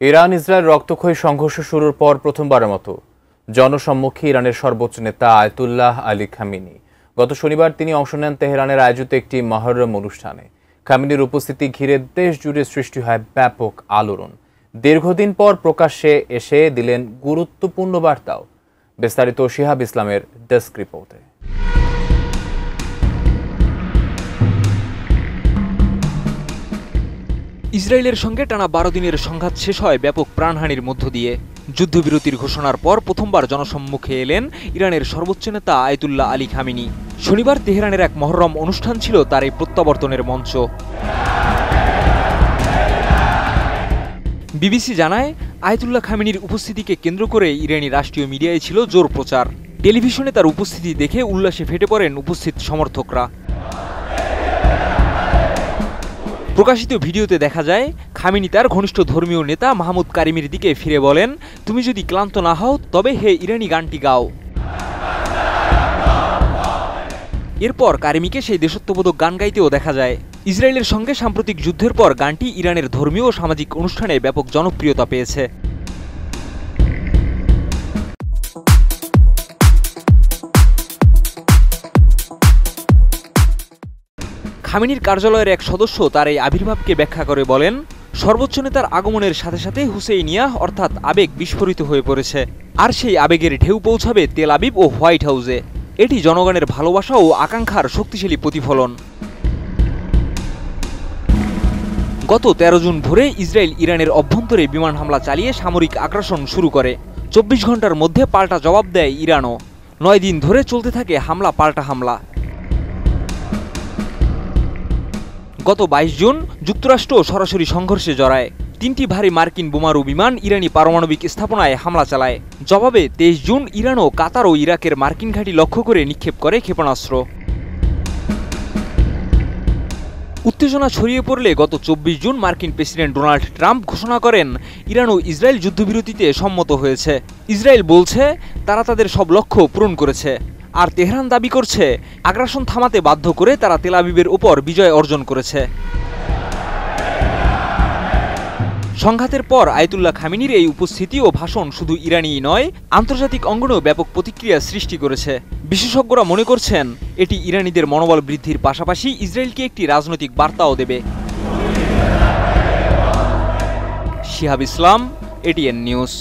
Iran Israel রক্তক্ষয়ী সংঘর্ষ শুরুর পর প্রথমবারের মতো জনসম্মুখে ইরানের সর্বোচ্চ নেতা আয়াতুল্লাহ আলী খামেনি। গত শনিবার তিনি অংশ নেন তেহরানের আয়োজিত একটি মহররম অনুষ্ঠানে। খামেনির উপস্থিতি ঘিরে দেশ জুড়ে সৃষ্টি হয় ব্যাপক আলোড়ন। দীর্ঘদিন পর প্রকাশ্যে এসে দিলেন গুরুত্বপূর্ণ বার্তাও। বিস্তারিত শিহাব ইসলামের ডেস্ক রিপোর্টে। ইসরায়েলের সঙ্গে টানা 12 দিনের সংঘাত শেষ হয় ব্যাপক প্রাণহানির মধ্য দিয়ে। যুদ্ধবিরতির ঘোষণার পর প্রথমবার জনসম্মুখে এলেন ইরানের সর্বোচ্চ নেতা আয়াতুল্লাহ আলী খামেনি। শনিবার তেহরানের এক মহররম অনুষ্ঠান ছিল তার এই প্রত্যাবর্তনের মঞ্চ। বিবিসি জানায়, আয়াতুল্লাহ খামেনির উপস্থিতিকে কেন্দ্র করে ইরানি রাষ্ট্রীয় মিডিয়ায় ছিল জোর প্রচার। টেলিভিশনে তার উপস্থিতি দেখে উল্লাসে ফেটে পড়েন উপস্থিত সমর্থকরা। প্রকাশিত ভিডিওতে দেখা যায়, খামেনি তার ঘনিষ্ঠ ধর্মীয় নেতা মাহমুদ কারিমির দিকে ফিরে বলেন, তুমি যদি ক্লান্ত না হও তবে হে ইরানি গানটি গাও। এরপর কারিমিকে সেই দেশত্ববোধক গান গাইতেও দেখা যায়। ইসরায়েলের সঙ্গে সাম্প্রতিক যুদ্ধের পর গানটি ইরানের ধর্মীয় ও সামাজিক অনুষ্ঠানে ব্যাপক জনপ্রিয়তা পেয়েছে। খামেনির কার্যালয়ের এক সদস্য তার এই আবির্ভাবকে ব্যাখ্যা করে বলেন, সর্বোচ্চ নেতার আগমনের সাথে সাথে হুসেইনিয়াহ অর্থাৎ আবেগ বিস্ফোরিত হয়ে পড়েছে, আর সেই আবেগের ঢেউ পৌঁছাবে তেল আবিব ও হোয়াইট হাউসে। এটি জনগণের ভালোবাসা ও আকাঙ্ক্ষার শক্তিশালী প্রতিফলন। গত 13 জুন ভোরে ইসরায়েল ইরানের অভ্যন্তরে বিমান হামলা চালিয়ে সামরিক আগ্রাসন শুরু করে। 24 ঘন্টার মধ্যে পাল্টা জবাব দেয় ইরানও। 9 দিন ধরে চলতে থাকে হামলা পাল্টা হামলা। গত 22 জুন যুক্তরাষ্ট্র সরাসরি সংঘর্ষে জড়ায়। 3টি ভারী মার্কিন বোমারু বিমান ইরানি পারমাণবিক স্থাপনায় হামলা চালায়। জবাবে 23 জুন ইরানও কাতার ও ইরাকের মার্কিন ঘাঁটি লক্ষ্য করে নিক্ষেপ করে ক্ষেপণাস্ত্র। উত্তেজনা ছড়িয়ে পড়লে গত 24 জুন মার্কিন প্রেসিডেন্ট ডোনাল্ড ট্রাম্প ঘোষণা করেন, ইরান ও ইসরায়েল যুদ্ধবিরতিতে সম্মত হয়েছে। ইসরায়েল বলছে তারা তাদের সব লক্ষ্য পূরণ করেছে, আর তেহরান দাবি করছে আগ্রাসন থামাতে বাধ্য করে তারা তেল আবিবের ওপর বিজয় অর্জন করেছে। সংঘাতের পর আয়াতুল্লাহ খামেনির এই উপস্থিতি ও ভাষণ শুধু ইরানিই নয়, আন্তর্জাতিক অঙ্গনেও ব্যাপক প্রতিক্রিয়া সৃষ্টি করেছে। বিশেষজ্ঞরা মনে করছেন এটি ইরানিদের মনোবল বৃদ্ধির পাশাপাশি ইসরায়েলকে একটি রাজনৈতিক বার্তাও দেবে। শিহাব ইসলাম, এটিএন নিউজ।